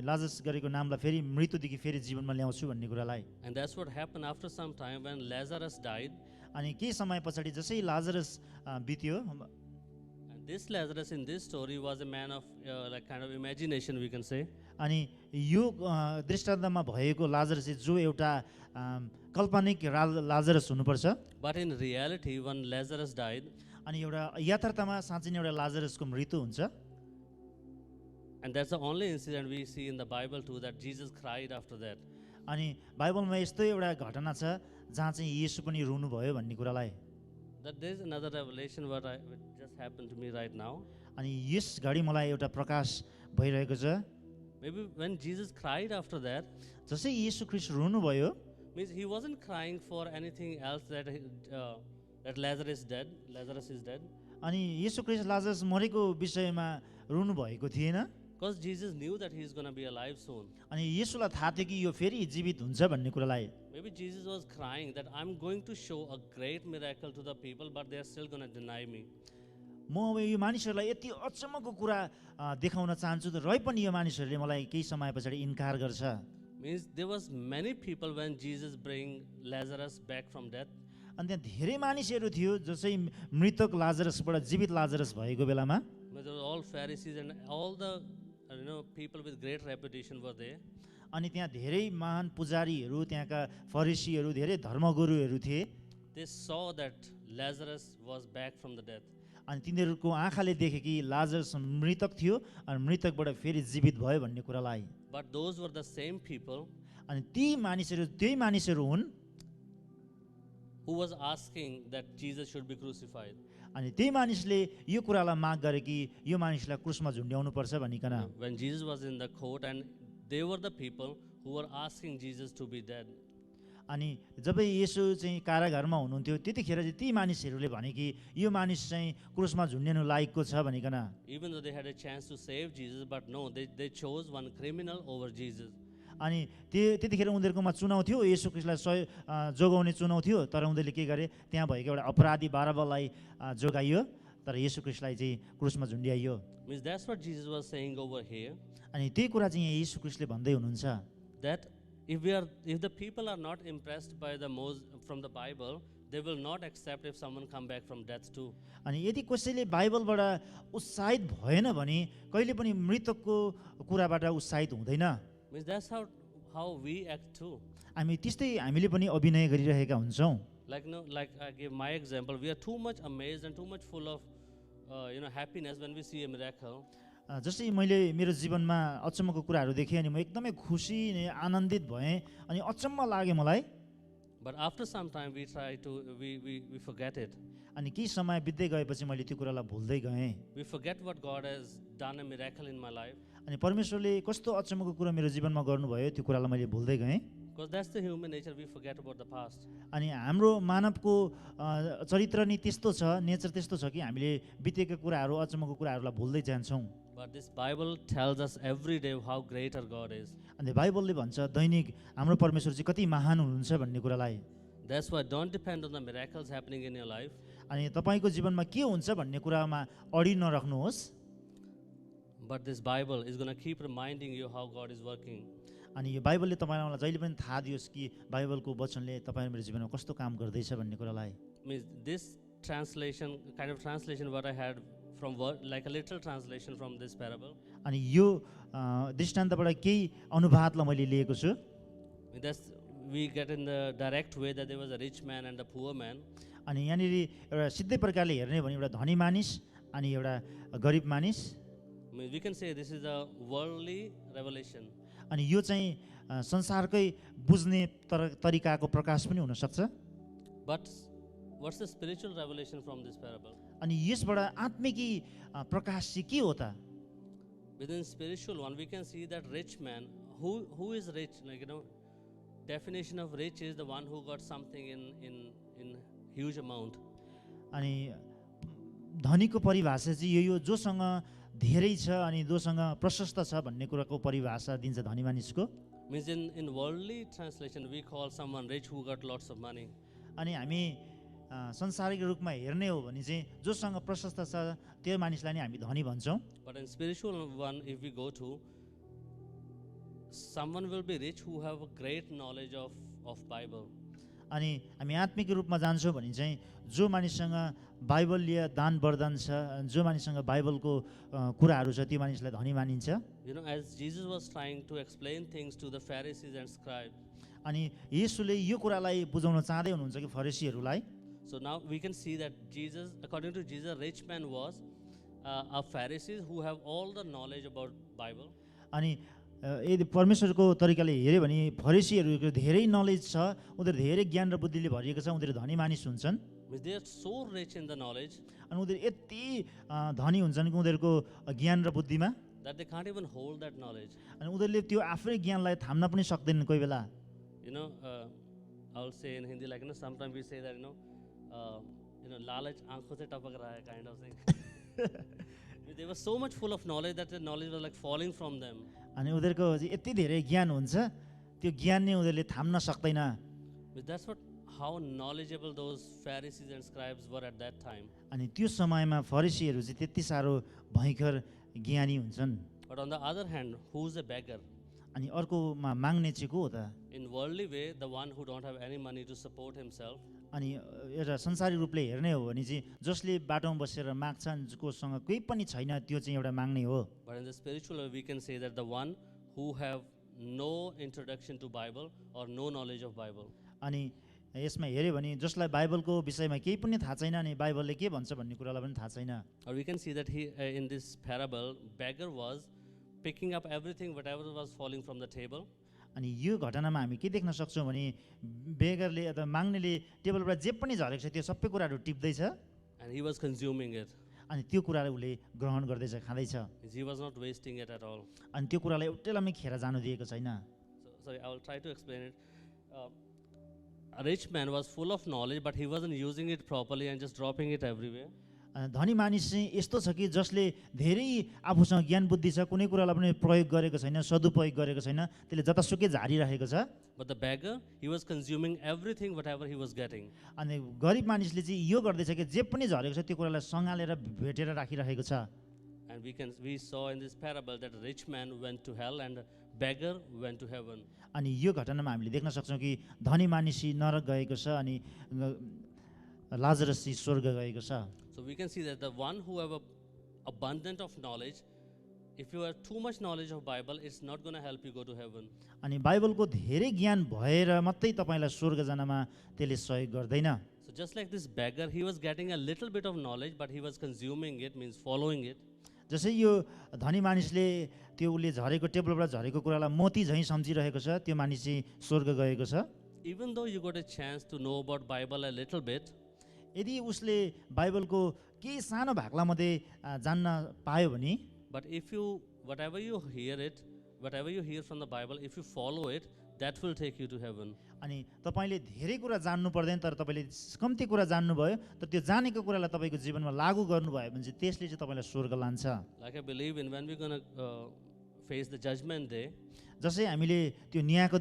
लाजरस गरेको नामलाई फेरि मृत्युदेखि फेरि जीवनमा ल्याउँछु भन्ने कुरालाई And that's what happened after some time when Lazarus died. अनि केही समय पछाडि जसै लाजरस बित्यो And this Lazarus in this story was a man of like kind of imagination, we can say. अनि यो दृष्टान्तमा भएको लाजरस चाहिँ जो एउटा काल्पनिक लाजरस हुनुपर्छ But in reality, when Lazarus died, अनि एउटा यथार्थमा साँच्चै नै एउटा लाजरसको मृत्यु हुन्छ and that's the only incident we see in the Bible too, that Jesus cried after that. अनि बाइबलमा यस्तो एउटा घटना छ जहाँ चाहिँ येशू पनि रुनु भयो भन्ने कुरालाई That there's another revelation what just happened to me right now. अनि यस घडी मलाई एउटा प्रकाश भइरहेको छ Maybe when Jesus cried after that, जसै येशू ख्रीष्ट रुनु भयो means he wasn't crying for anything else that that Lazarus is dead. Lazarus is dead. अनि येशू ख्रीष्ट लाजरस मरेको विषयमा रुनु भएको थिएन Because Jesus knew that he's going to be alive soon. अनि येशूलाई थाहा थियो कि यो फेरि जीवित हुन्छ भन्ने कुरालाई Maybe Jesus was crying that I'm going to show a great miracle to the people, but they're still going to deny me. म अब यो मानिसहरूलाई यति अचम्मको कुरा देखाउन चाहन्छु त रै पनि यो मानिसहरूले मलाई केही समय पछाडि इन्कार गर्छ Means there was many people when Jesus bring Lazarus back from death. अनि त्यहाँ धेरै मानिसहरू थियो जो चाहिँ मृतक लाजरसबाट जीवित लाजरस भएको बेलामा But they were all Pharisees and all the people with great reputation were there. अनि त्यहाँ धेरै महान पुजारीहरू त्यहाँका फरिसीहरू धेरै धर्मगुरुहरू थिए They saw that Lazarus was back from the death. अनि तिनीहरूको आँखाले देखे कि लाजरस मृतक थियो अनि मृतकबाट फेरि जीवित भयो भन्ने कुरालाई But those were the same people अनि ती मानिसहरू त्यही मानिसहरू हुन् who was asking that Jesus should be crucified. अनि त्यही मानिसले यो कुरालाई माग गरे कि यो मानिसलाई क्रुसमा झुन्ड्याउनु पर्छ भनिकन When Jesus was in the court, and they were the people who were asking Jesus to be dead. अनि जब येशू चाहिँ कारागारमा हुनुहुन्थ्यो त्यतिखेर चाहिँ ती मानिसहरूले भने कि यो मानिस चाहिँ क्रुसमा झुन्ड्याउनु लायकको छ भनिकन Even though they had a chance to save Jesus, but no, they chose one criminal over Jesus. अनि त्यतिखेर उनीहरूकोमा चुनाव थियो येशू ख्रीष्टलाई जोगाउने चुनाव थियो तर उनीहरूले के गरे त्यहाँ भएको एउटा अपराधी बारब्बालाई जोगाइयो तर येशू ख्रीष्टलाई चाहिँ क्रुसमा झुन्ड्याइयो Means that's what Jesus was saying over here. अनि त्यही कुरा चाहिँ यहाँ येशू ख्रीष्टले भन्दै हुनुहुन्छ That if the people are not impressed by the from the Bible, they will not accept if someone come back from death too. अनि यदि कसैले बाइबलबाट उत्साहित भएन भने कहिले पनि मृतकको कुराबाट उत्साहित हुँदैन Means that's how we act too. हामी त्यस्तै हामीले पनि अभिनय गरिरहेका हुन्छौँ Like I gave my example, we are too much amazed and too much full of happiness when we see a miracle. जस्तै मैले मेरो जीवनमा अचम्मको कुराहरू देखेँ अनि म एकदमै खुसी अनि आनन्दित भएँ अनि अचम्म लाग्यो मलाई But after some time we try to we forget it. अनि केही समय बित्दै गएपछि मैले त्यो कुरालाई भुल्दै गएँ We forget what God has done a miracle in my life. अनि परमेश्वरले कस्तो अचम्मको कुरा मेरो जीवनमा गर्नुभयो त्यो कुरालाई मैले भुल्दै गएँ Because that's the human nature, we forget about the past. अनि हाम्रो मानवको चरित्र नि त्यस्तो छ नेचर त्यस्तो छ कि हामीले बितेका कुराहरू अचम्मको कुराहरूलाई भुल्दै जान्छौँ But this Bible tells us every day how great our God is. अनि बाइबलले भन्छ दैनिक हाम्रो परमेश्वर चाहिँ कति महान हुनुहुन्छ भन्ने कुरालाई That's why don't depend on the miracles happening in your life. अनि तपाईँको जीवनमा के हुन्छ भन्ने कुरामा अडी नराख्नुहोस् But this Bible is going to keep reminding you how God is working. अनि यो बाइबलले तपाईँलाई जहिले पनि थाहा दियोस् कि बाइबलको वचनले तपाईँ मेरो जीवनमा कस्तो काम गर्दैछ भन्ने कुरालाई Means this kind of translation what I had from like a literal translation from this parable. अनि यो दृष्टान्तबाट केही अनुवादलाई मैले लिएको छु That's we get in the direct way that there was a rich man and a poor man. अनि यहाँनिर एउटा सिधै प्रकारले हेर्ने हो भने एउटा धनी मानिस अनि एउटा गरिब मानिस We can say this is a worldly revelation. अनि यो चाहिँ संसारकै बुझ्ने तरिकाको प्रकाश पनि हुनसक्छ But what's the spiritual revelation from this parable? अनि यसबाट आत्मिकी प्रकाश चाहिँ के हो त Within spiritual one, we can see that rich man, who is rich, definition of rich is the one who got something in huge amount. अनि धनीको परिभाषा चाहिँ यो जोसँग धेरै छ अनि जोसँग प्रशस्त छ भन्ने कुराको परिभाषा दिन्छ धनी मानिसको Means in worldly translation, we call someone rich who got lots of money. अनि हामी संसारिक रूपमा हेर्ने हो भने चाहिँ जोसँग प्रशस्त छ त्यो मानिसलाई नै हामी धनी भन्छौँ But in spiritual one, if we go to, someone will be rich who have a great knowledge of Bible. अनि हामी आत्मिक रूपमा जान्छौँ भने चाहिँ जो मानिससँग बाइबलीय दान वरदान छ जो मानिससँग बाइबलको कुराहरू छ त्यो मानिसलाई धनी मानिन्छ As Jesus was trying to explain things to the Pharisees and scribes. अनि येशूले यो कुरालाई बुझाउन चाहँदै हुनुहुन्छ कि फरिसीहरूलाई So now we can see that Jesus, according to Jesus, rich man was a Pharisees who have all the knowledge about Bible. अनि यदि परमेश्वरको तरिकाले हेऱ्यो भने फरिसीहरूको धेरै नलेज छ उनीहरू धेरै ज्ञान र बुद्धिले भरिएको छ उनीहरू धनी मानिस हुन्छन् They are so rich in the knowledge अनि उनीहरू यति धनी हुन्छन् कि उनीहरूको ज्ञान र बुद्धिमा that they can't even hold that knowledge. अनि उनीहरूले त्यो आफ्नै ज्ञानलाई थाम्न पनि सक्दैनन् कोही बेला I'll say in Hindi, sometimes we say that lalach aankhon se tapak raha hai kind of thing. They were so much full of knowledge that the knowledge was like falling from them. अनि उनीहरूको यति धेरै ज्ञान हुन्छ त्यो ज्ञान नै उनीहरूले थाम्न सक्दैन That's how knowledgeable those Pharisees and scribes were at that time. अनि त्यो समयमा फरिसीहरू चाहिँ त्यति साह्रो भयङ्कर ज्ञानी हुन्छन् But on the other hand, who's a beggar? अनि अर्कोमा माग्ने चाहिँ को हो त In worldly way, the one who don't have any money to support himself. अनि एउटा संसारी रूपले हेर्ने हो भने चाहिँ जसले बाटोमा बसेर माग्छन् कोसँग केही पनि छैन त्यो चाहिँ एउटा माग्ने हो। But in the spiritual way, we can say that the one who have no introduction to Bible or no knowledge of Bible. अनि यसमा हेऱ्यो भने जसलाई बाइबलको विषयमा केही पनि थाहा छैन अनि बाइबलले के भन्छ भन्ने कुरालाई पनि थाहा छैन। Or we can see that he in this parable, beggar was picking up everything, whatever was falling from the table. अनि यो घटनामा हामी के देख्न सक्छौँ भने बेगरले अथवा माग्नेले टेबलबाट जे पनि झरेको छ त्यो सबै कुराहरू टिप्दैछ And he was consuming it. अनि त्यो कुरालाई उसले ग्रहण गर्दैछ, खाँदैछ। He was not wasting it at all. अनि त्यो कुरालाई एउटैलाई पनि खेर जानु दिएको छैन। Sorry, I will try to explain it. A rich man was full of knowledge, but he wasn't using it properly and just dropping it everywhere. धनी मानिस चाहिँ यस्तो छ कि जसले धेरै आफूसँग ज्ञान बुद्धि छ, कुनै कुरालाई पनि प्रयोग गरेको छैन, सदुपयोग गरेको छैन, त्यसले जतासुकै झारिरहेको छ। But the beggar, he was consuming everything, whatever he was getting. अनि गरिब मानिसले चाहिँ यो गर्दैछ कि जे पनि झरेको छ त्यो कुरालाई सँगालेर भेटेर राखिरहेको छ। And we saw in this parable that a rich man went to hell and a beggar went to heaven. अनि यो घटनामा हामीले देख्न सक्छौँ कि धनी मानिस नरक गएको छ अनि लाजरस स्वर्ग गएको छ। So we can see that the one who have a abundant of knowledge, if you have too much knowledge of Bible, it's not going to help you go to heaven. अनि बाइबलको धेरै ज्ञान भएर मात्रै तपाईलाई स्वर्ग जानमा त्यसले सहयोग गर्दैन। So just like this beggar, he was getting a little bit of knowledge, but he was consuming it, means following it. जसै यो धनी मानिसले त्यो उसले झरेको टेबलबाट झरेको कुरालाई मोती झैँ सम्झिरहेको छ, त्यो मानिस चाहिँ स्वर्ग गएको छ। Even though you got a chance to know about Bible a little bit, यदि उसले बाइबलको केही सानो भागलाई मात्रै जान्न पायो भने, but if you, whatever you hear from the Bible, if you follow it, that will take you to heaven. अनि तपाईँले धेरै कुरा जान्नु पर्दैन, तर तपाईँले कम्ती कुरा जान्नुभयो तर त्यो जानेको कुरालाई तपाईँको जीवनमा लागू गर्नुभयो भने चाहिँ त्यसले चाहिँ तपाईँलाई स्वर्ग लान्छ। Like I believe in when we're going to face the judgment day, जसै हामीले त्यो न्यायको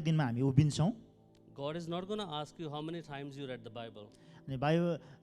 दिनमा हामी उभिन्छौँ, God is not going to ask you how many times you read the Bible. अनि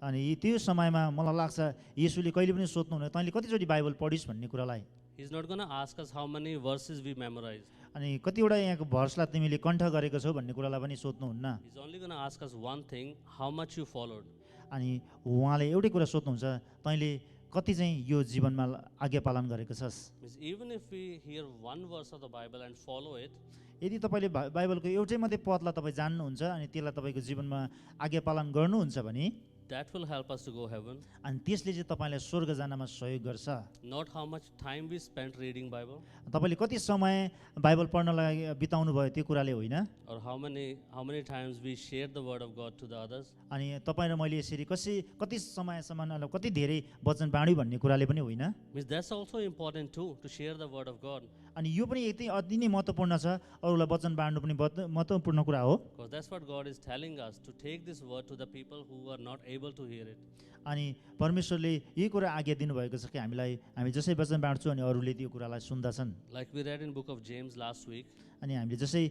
अनि त्यो समयमा मलाई लाग्छ येशूले कहिले पनि सोध्नुहुन्न तैँले कतिचोटि बाइबल पढिस् भन्ने कुरालाई। He's not going to ask us how many verses we memorized. अनि कतिवटा यहाँको भर्सलाई तिमीले कण्ठ गरेको छौ भन्ने कुरालाई पनि सोध्नुहुन्न। He's only going to ask us one thing, how much you followed. अनि उहाँले एउटै कुरा सोध्नुहुन्छ, तैँले कति चाहिँ यो जीवनमा आज्ञा पालन गरेको छस्। Means even if we hear one verse of the Bible and follow it, यदि तपाईँले बाइबलको एउटै मात्रै पदलाई तपाईँ जान्नुहुन्छ अनि त्यसलाई तपाईँको जीवनमा आज्ञा पालन गर्नुहुन्छ भने that will help us to go heaven. अनि त्यसले चाहिँ तपाईँलाई स्वर्ग जानमा सहयोग गर्छ। Not how much time we spent reading Bible, तपाईँले कति समय बाइबल पढ्नलाई बिताउनु भयो त्यो कुराले होइन, or how many times we shared the word of God to the others. अनि तपाईँ र मैले यसरी कति समयसम्म कति धेरै वचन बाँड्यो भन्ने कुराले पनि होइन। Means that's also important too, to share the word of God. अनि यो पनि अति नै महत्त्वपूर्ण छ, अरूलाई वचन बाँड्नु पनि महत्त्वपूर्ण कुरा हो। Because that's what God is telling us, to take this word to the people who are not able to hear it. अनि परमेश्वरले यही कुरा आज्ञा दिनुभएको छ कि हामी जसै वचन बाँड्छौँ अनि अरूले त्यो कुरालाई सुन्दछन्। Like we read in book of James last week, अनि हामीले जसै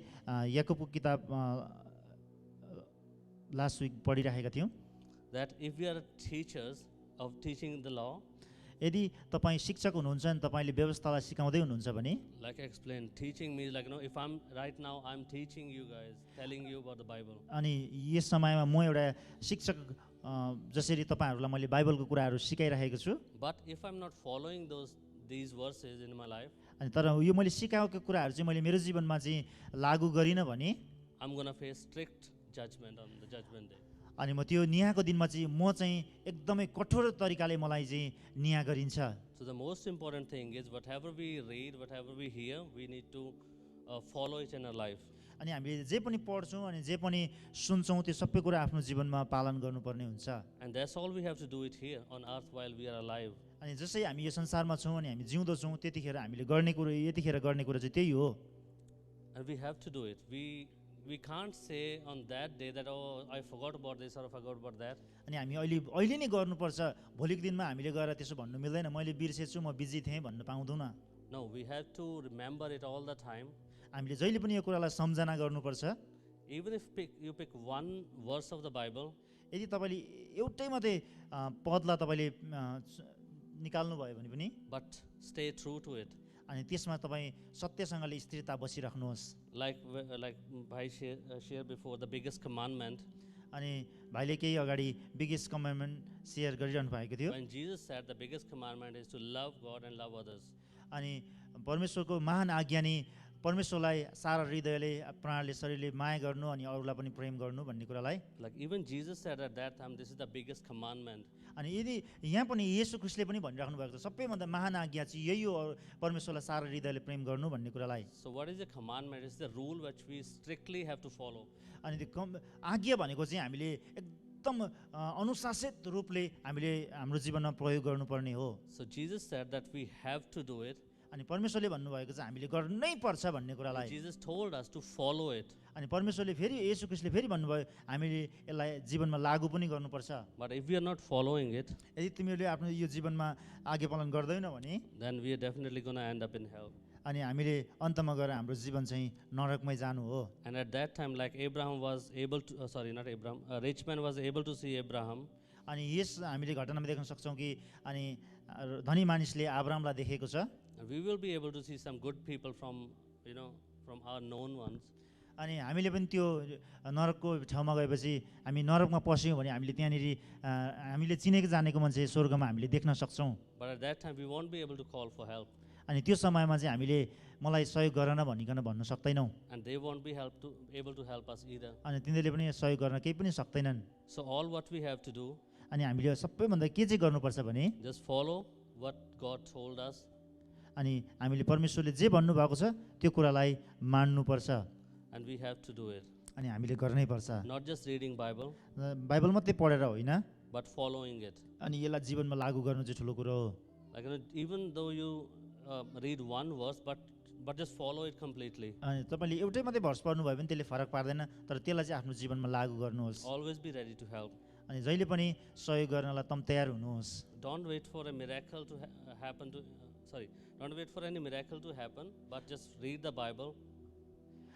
याकोबको किताब लास्ट विक पढिरहेका थियौँ, that if we are teachers of teaching the law, यदि तपाईँ शिक्षक हुनुहुन्छ अनि तपाईँले व्यवस्थालाई सिकाउँदै हुनुहुन्छ भने, like I explained, teaching means like, if I'm right now, I'm teaching you guys, telling you about the Bible. अनि यस समयमा म एउटा शिक्षक जसरी तपाईँहरूलाई मैले बाइबलको कुराहरू सिकाइरहेको छु, But if I'm not following these verses in my life, अनि तर यो मैले सिकाएको कुराहरू चाहिँ मैले मेरो जीवनमा चाहिँ लागू गरिनँ भने I'm going to face strict judgment on the judgment day. अनि म त्यो न्यायको दिनमा चाहिँ म चाहिँ एकदमै कठोर तरिकाले मलाई चाहिँ न्याय गरिन्छ। So the most important thing is whatever we read, whatever we hear, we need to follow it in our life. अनि हामीले जे पनि पढ्छौँ अनि जे पनि सुन्छौँ त्यो सबै कुरा आफ्नो जीवनमा पालन गर्नुपर्ने हुन्छ। And that's all we have to do it here on earth while we are alive. अनि जसै हामी यो संसारमा छौँ अनि हामी जिउँदछौँ त्यतिखेर हामीले यतिखेर गर्ने कुरा चाहिँ त्यही हो। And we have to do it. We can't say on that day that, oh, I forgot about this or I forgot about that. अनि हामी अहिले नै गर्नुपर्छ, भोलिको दिनमा हामीले गएर त्यसो भन्नु मिल्दैन, मैले बिर्सेछु, म बिजी थिएँ भन्न पाउँदैनौँ। No, we have to remember it all the time. हामीले जहिले पनि यो कुरालाई सम्झना गर्नुपर्छ। Even if you pick one verse of the Bible, यदि तपाईँले एउटै मात्रै पदलाई तपाईँले निकाल्नु भयो भने पनि, but stay true to it. अनि त्यसमा तपाईँ सत्यसँगले स्थिरता बसिराख्नुहोस्। Like Bhai shared before, the biggest commandment, अनि भाइले केही अगाडि बिगेस्ट कमान्डमेन्ट सेयर गरिरहनु भएको थियो। when Jesus said the biggest commandment is to love God and love others. अनि परमेश्वरको महान आज्ञा नि परमेश्वरलाई सारा हृदयले प्राणले शरीरले माया गर्नु अनि अरूलाई पनि प्रेम गर्नु भन्ने कुरालाई। Like even Jesus said at that time, this is the biggest commandment. अनि यदि यहाँ पनि येशू ख्रिस्टले पनि भनिराख्नु भएको छ सबैभन्दा महान आज्ञा चाहिँ यही हो, परमेश्वरलाई सारा हृदयले प्रेम गर्नु भन्ने कुरालाई। So what is the commandment? It's the rule which we strictly have to follow. अनि त्यो आज्ञा भनेको चाहिँ हामीले एकदम अनुशासित रूपले हामीले हाम्रो जीवनमा प्रयोग गर्नुपर्ने हो। So Jesus said that we have to do it. अनि परमेश्वरले भन्नुभएको चाहिँ हामीले गर्नै पर्छ भन्ने कुरालाई। Jesus told us to follow it. अनि परमेश्वरले फेरि येशू ख्रिस्टले फेरि भन्नुभयो हामीले यसलाई जीवनमा लागू पनि गर्नुपर्छ। But if we are not following it, यदि तिमीहरूले आफ्नो यो जीवनमा आगे पालन गर्दैनौ भने then we are definitely going to end up in hell. अनि हामीले अन्तमा गएर हाम्रो जीवन चाहिँ नरकमै जानु हो। And at that time, like Abraham was able to, sorry, not Abraham, a rich man was able to see Abraham. अनि यस हामीले घटनामा देख्न सक्छौँ कि अनि धनी मानिसले अब्राहमलाई देखेको छ। And we will be able to see some good people from, from our known ones. अनि हामीले पनि त्यो नरकको ठाउँमा गएपछि हामी नरकमा पस्यौँ भने हामीले त्यहाँनिर हामीले चिनेको जानेको मान्छे स्वर्गमा हामीले देख्न सक्छौँ। But at that time, we won't be able to call for help. अनि त्यो समयमा चाहिँ हामीले मलाई सहयोग गर न भनिकन भन्न सक्दैनौँ। And they won't be able to help us either. अनि तिनीहरूले पनि सहयोग गर्न केही पनि सक्दैनन्। So all what we have to do, अनि हामीले सबैभन्दा के चाहिँ गर्नुपर्छ भने just follow what God told us. अनि हामीले परमेश्वरले जे भन्नुभएको छ त्यो कुरालाई मान्नुपर्छ And we have to do it. अनि हामीले गर्नै पर्छ। Not just reading Bible, Bible मात्रै पढेर होइन, but following it. अनि यसलाई जीवनमा लागू गर्नु चाहिँ ठुलो कुरो हो। Like even though you read one verse, but just follow it completely. अनि तपाईँले एउटै मात्रै भर्स पढ्नुभयो भने त्यसले फरक पार्दैन, तर त्यसलाई चाहिँ आफ्नो जीवनमा लागू गर्नुहोस्। Always be ready to help. अनि जहिले पनि सहयोग गर्नलाई तम तयार हुनुहोस्। Don't wait for a miracle to happen to, don't wait for any miracle to happen, but just read the Bible.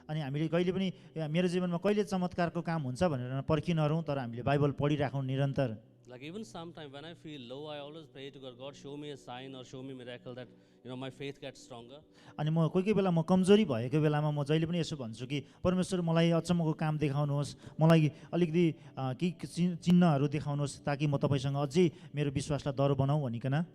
अनि हामीले कहिले पनि मेरो जीवनमा कहिले चमत्कारको काम हुन्छ भनेर पर्खिनहरौँ, तर हामीले बाइबल पढिराखौँ निरन्तर। Like even sometime when I feel low, I always pray to God, God show me a sign or show me miracle that my faith gets stronger. अनि म कोही कोही बेला म कमजोरी भएको बेलामा म जहिले पनि यसो भन्छु कि परमेश्वर मलाई अचम्मको काम देखाउनुहोस्, मलाई अलिकति केही चिन्हहरू देखाउनुहोस् ताकि म तपाईँसँग अझै मेरो विश्वासलाई दह्रो बनाऊँ भनिकन।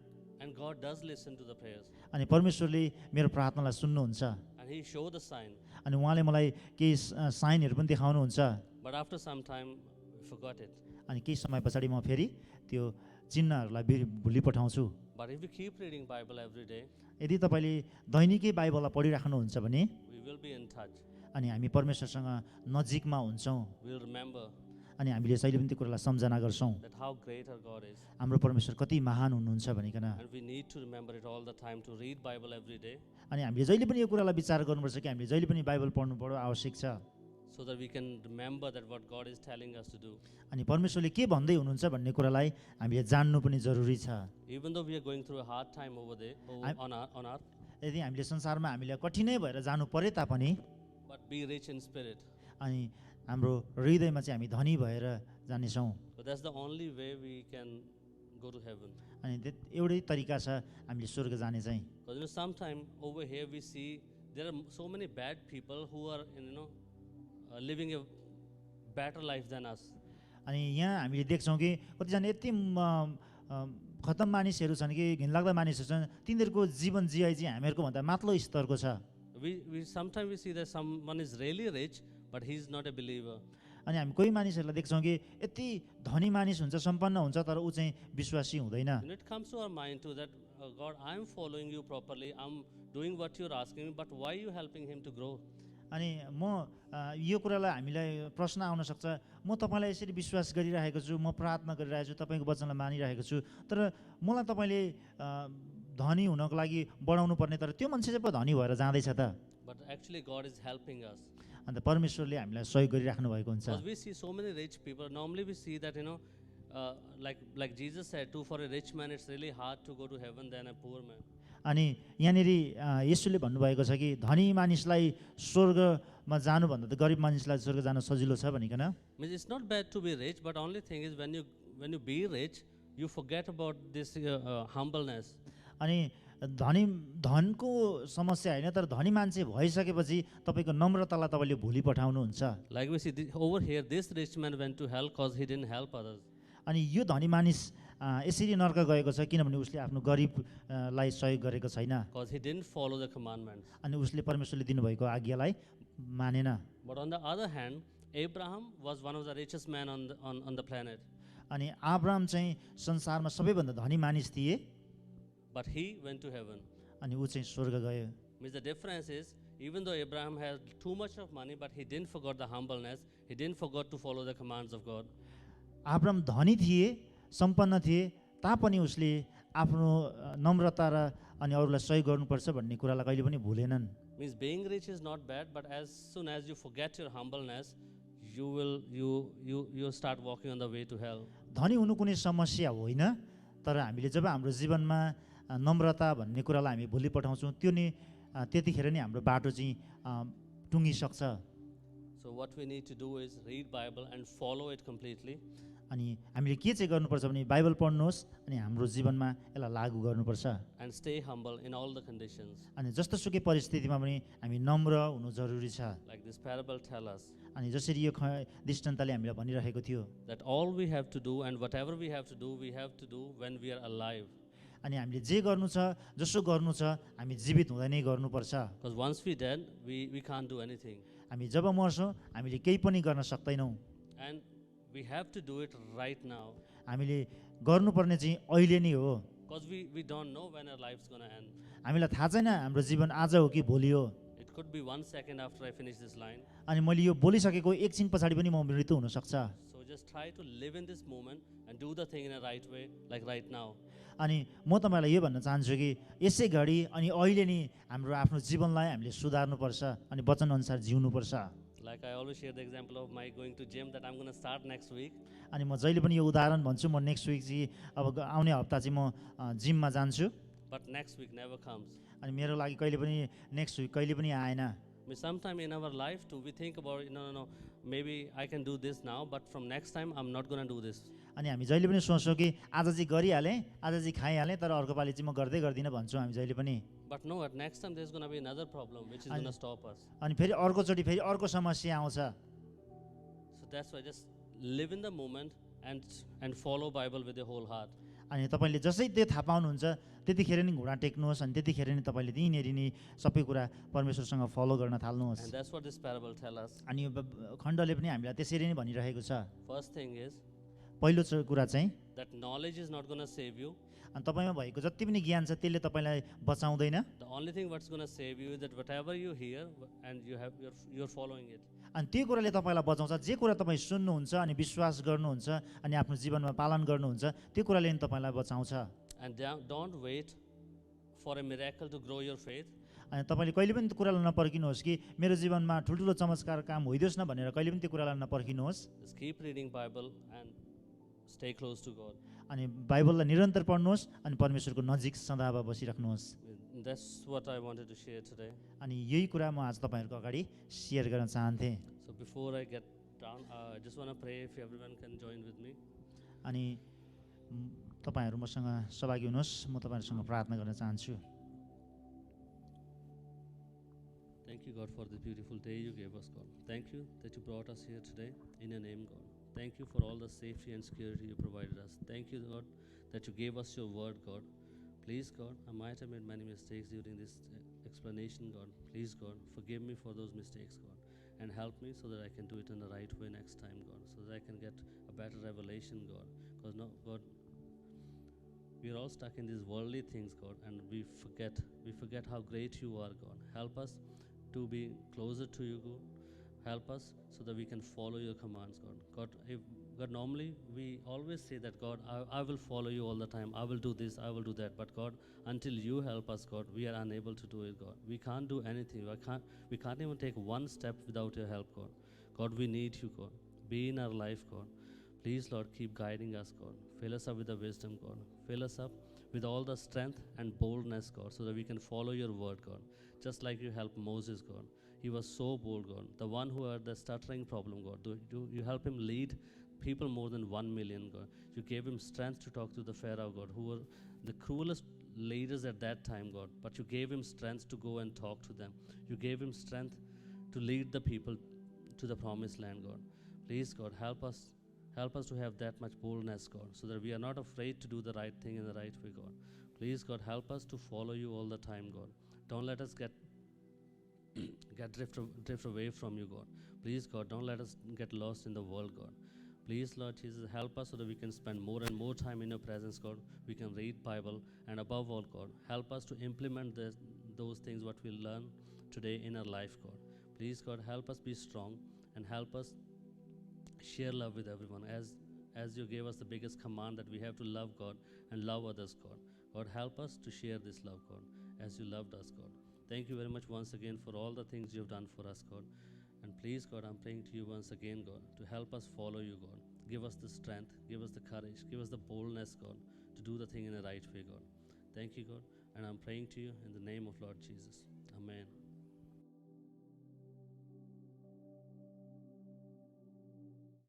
And God does listen to the prayers. अनि परमेश्वरले मेरो प्रार्थनालाई सुन्नुहुन्छ And He showed the sign. अनि उहाँले मलाई केही साइनहरू पनि देखाउनुहुन्छ। But after some time, we forgot it. अनि केही समय पछाडि म फेरि त्यो चिन्हहरूलाई भुलि पठाउँछु। But if we keep reading Bible every day, यदि तपाईँले दैनिकै बाइबललाई पढिराख्नुहुन्छ भने we will be in touch. अनि हामी परमेश्वरसँग नजिकमा हुन्छौँ We'll remember अनि हामीले जहिले पनि त्यो कुरालाई सम्झना गर्छौँ that how great our God is. हाम्रो परमेश्वर कति महान हुनुहुन्छ भनिकन। And we need to remember it all the time to read Bible every day अनि हामीले जहिले पनि यो कुरालाई विचार गर्नुपर्छ कि हामीले जहिले पनि बाइबल पढ्नु पर्यो आवश्यक छ। so that we can remember that what God is telling us to do. अनि परमेश्वरले के भन्दै हुनुहुन्छ भन्ने कुरालाई हामीले जान्नु पनि जरुरी छ। Even though we are going through a hard time over there, on earth, यदि हामीले संसारमा हामीलाई कठिनै भएर जानु परे तापनि but be rich in spirit. अनि हाम्रो हृदयमा चाहिँ हामी धनी भएर जानेछौँ। So that's the only way we can go to heaven. अनि एउटै तरिका छ हामीले स्वर्ग जाने चाहिँ। Because sometime over here we see there are so many bad people who are living a better life than us. अनि यहाँ हामीले देख्छौँ कि कतिजना यति खतम मानिसहरू छन् कि घिनलाग्दा मानिसहरू छन्, तिनीहरूको जीवन जियाइ चाहिँ हामीहरूको भन्दा माथिल्लो स्तरको छ। We sometimes we see that someone is really rich, but he's not a believer. अनि हामी कोही मानिसहरूलाई देख्छौँ कि यति धनी मानिस हुन्छ, सम्पन्न हुन्छ, तर ऊ चाहिँ विश्वासी हुँदैन। And it comes to our mind too that God, I'm following you properly, I'm doing what you're asking me, but why are you helping him to grow? अनि म यो कुरालाई हामीलाई प्रश्न आउन सक्छ, म तपाईँलाई यसरी विश्वास गरिरहेको छु, म प्रार्थना गरिरहेको छु, तपाईँको वचनलाई मानिरहेको छु, तर मलाई तपाईँले धनी हुनको लागि बढाउनु पर्ने, तर त्यो मान्छे चाहिँ पो धनी भएर जाँदैछ त। But actually God is helping us. अन्त परमेश्वरले हामीलाई सहयोग गरिराख्नु भएको हुन्छ। Because we see so many rich people. Normally we see that like Jesus said too, for a rich man it's really hard to go to heaven than a poor man. अनि यहाँनिर येशूले भन्नुभएको छ कि धनी मानिसलाई स्वर्गमा जानुभन्दा त गरिब मानिसलाई स्वर्ग जान सजिलो छ भनिकन। Means it's not bad to be rich, but only thing is when you be rich, you forget about this humbleness. अनि धनको समस्या होइन, तर धनी मान्छे भइसकेपछि तपाईँको नम्रतालाई तपाईँले भोलि पठाउनुहुन्छ। Like we see over here, this rich man went to hell because he didn't help others. अनि यो धनी मानिस यसरी नर्क गएको छ किनभने उसले आफ्नो गरिबलाई सहयोग गरेको छैन, Because he didn't follow the commandments. अनि उसले परमेश्वरले दिनुभएको आज्ञालाई मानेन। But on the other hand, Abraham was one of the richest men on the planet. अनि अब्राहम चाहिँ संसारमा सबैभन्दा धनी मानिस थिए, But he went to heaven. अनि ऊ चाहिँ स्वर्ग गयो। Means the difference is, even though Abraham had too much of money, but he didn't forget the humbleness. He didn't forget to follow the commands of God. Abraham धनी थिए, सम्पन्न थिए, तापनि उसले आफ्नो नम्रता र अनि अरूलाई सहयोग गर्नुपर्छ भन्ने कुरालाई कहिले पनि भुलेनन्। Means being rich is not bad, but as soon as you forget your humbleness, you start walking on the way to hell. धनी हुनु कुनै समस्या होइन, तर हामीले जब हाम्रो जीवनमा नम्रता भन्ने कुरालाई हामी भोलि पठाउँछौँ त्यो नि त्यतिखेर नै हाम्रो बाटो चाहिँ टुङ्गिसक्छ। So what we need to do is read Bible and follow it completely. अनि हामीले के चाहिँ गर्नुपर्छ भने बाइबल पढ्नुहोस् अनि हाम्रो जीवनमा यसलाई लागू गर्नुपर्छ। And stay humble in all the conditions. अनि जस्तोसुकै परिस्थितिमा पनि हामी नम्र हुनु जरुरी छ। Like this parable tell us अनि जसरी यो दृष्टान्तले हामीलाई भनिरहेको थियो, that all we have to do and whatever we have to do when we are alive. अनि हामीले जे गर्नु छ जसो गर्नु छ हामी जीवित हुँदै नै गर्नुपर्छ। Because once we dead, we can't do anything. हामी जब मर्छौँ हामीले केही पनि गर्न सक्दैनौँ। And we have to do it right now. हामीले गर्नुपर्ने चाहिँ अहिले नै हो। Because we don't know when our life's going to end. हामीलाई थाहा छैन हाम्रो जीवन आज हो कि भोलि हो। It could be 1 second after I finish this line. अनि मैले यो बोलिसकेको एकछिन पछाडि पनि म मृत्यु हुनसक्छ। So just try to live in this moment and do the thing in a right way, like right now. अनि म तपाईँलाई यो भन्न चाहन्छु कि यसै घडी अनि अहिले नि हाम्रो आफ्नो जीवनलाई हामीले सुधार्नुपर्छ अनि वचनअनुसार जिउनुपर्छ। Like I always share the example of my going to gym that I'm going to start next week. अनि म जहिले पनि यो उदाहरण भन्छु, म नेक्स्ट विक चाहिँ अब आउने हप्ता चाहिँ म जिममा जान्छु, But next week never comes. अनि मेरो लागि कहिले पनि नेक्स्ट विक कहिले पनि आएन। I mean, sometime in our life too, we think about, no, maybe I can do this now, but from next time I'm not going to do this. अनि हामी जहिले पनि सोच्छौँ कि आज चाहिँ गरिहालेँ, आज चाहिँ खाइहालेँ, तर अर्को पालि चाहिँ म गर्दै गर्दिनँ भन्छौँ हामी जहिले पनि। But no, at next time there's going to be another problem which is going to stop us. अनि फेरि अर्कोचोटि फेरि अर्को समस्या आउँछ। So that's why just live in the moment and follow Bible with your whole heart. अनि तपाईँले जसै त्यो थाहा पाउनुहुन्छ त्यतिखेर नि घुँडा टेक्नुहोस् अनि त्यतिखेर नि तपाईँले त्यहीँनिर नि सबै कुरा परमेश्वरसँग फलो गर्न थाल्नुहोस्। And that's what this parable tell us. अनि यो खण्डले पनि हामीलाई त्यसरी नै भनिरहेको छ। First thing is पहिलो कुरा चाहिँ that knowledge is not going to save you. अनि तपाईँमा भएको जति पनि ज्ञान छ त्यसले तपाईँलाई बचाउँदैन। The only thing what's going to save you is that whatever you hear and you're following it. अनि त्यो कुराले तपाईँलाई बचाउँछ, जे कुरा तपाईँ सुन्नुहुन्छ अनि विश्वास गर्नुहुन्छ अनि आफ्नो जीवनमा पालन गर्नुहुन्छ त्यो कुराले नि तपाईँलाई बचाउँछ। And don't wait for a miracle to grow your faith. अनि तपाईँले कहिले पनि त्यो कुरालाई नपर्खिनुहोस् कि मेरो जीवनमा ठुल्ठुलो चमत्कार काम होइदियोस् न भनेर कहिले पनि त्यो कुरालाई नपर्खिनुहोस्। Just keep reading Bible and stay close to God. अनि बाइबललाई निरन्तर पढ्नुहोस् अनि परमेश्वरको नजिक सदाब बसिराख्नुहोस्। That's what I wanted to share today. अनि यही कुरा म आज तपाईँहरूको अगाडि सेयर गर्न चाहन्थेँ। So before I get down, I just want to pray if everyone can join with me. अनि तपाईँहरू मसँग सहभागी हुनुहोस्, म तपाईँहरूसँग प्रार्थना गर्न चाहन्छु। Thank you, God, for this beautiful day you gave us, God. Thank you that you brought us here today in your name, God. Thank you for all the safety and security you provided us. Thank you, God, that you gave us your word, God. Please, God, I might have made many mistakes during this explanation, God. Please, God, forgive me for those mistakes, God, and help me so that I can do it in the right way next time, God, so that I can get a better revelation, God. Because, no, God, we are all stuck in these worldly things, God, and we forget how great you are, God. Help us to be closer to you, God. Help us so that we can follow your commands, God. God, normally we always say that, God, I will follow you all the time. I will do this, I will do that. But God, until you help us, God, we are unable to do it, God. We can't do anything. We can't even take one step without your help, God. God, we need you, God. Be in our life, God. Please, Lord, keep guiding us, God. Fill us up with the wisdom, God. Fill us up with all the strength and boldness, God, so that we can follow your word, God. Just like you helped Moses, God. He was so bold, God. The one who had the stuttering problem, God. You help him lead people more than 1 million, God. You gave him strength to talk to the Pharaoh, God, who were the cruelest leaders at that time, God, but you gave him strength to go and talk to them. You gave him strength to lead the people to the promised land, God. Please, God, help us. Help us to have that much boldness, God, so that we are not afraid to do the right thing in the right way, God. Please, God, help us to follow you all the time, God. Don't let us get drift away from you, God. Please, God, don't let us get lost in the world, God. Please, Lord Jesus, help us so that we can spend more and more time in your presence, God. We can read Bible, and above all, God, help us to implement those things what we learn today in our life, God. Please, God, help us be strong and help us share love with everyone as you gave us the biggest command that we have to love God and love others, God. God, help us to share this love, God, as you loved us, God. Thank you very much once again for all the things you have done for us, God. And please, God, I'm praying to you once again, God, to help us follow you, God. Give us the strength, give us the courage, give us the boldness, God, to do the thing in the right way, God. Thank you, God, and I'm praying to you in the name of Lord Jesus. Amen.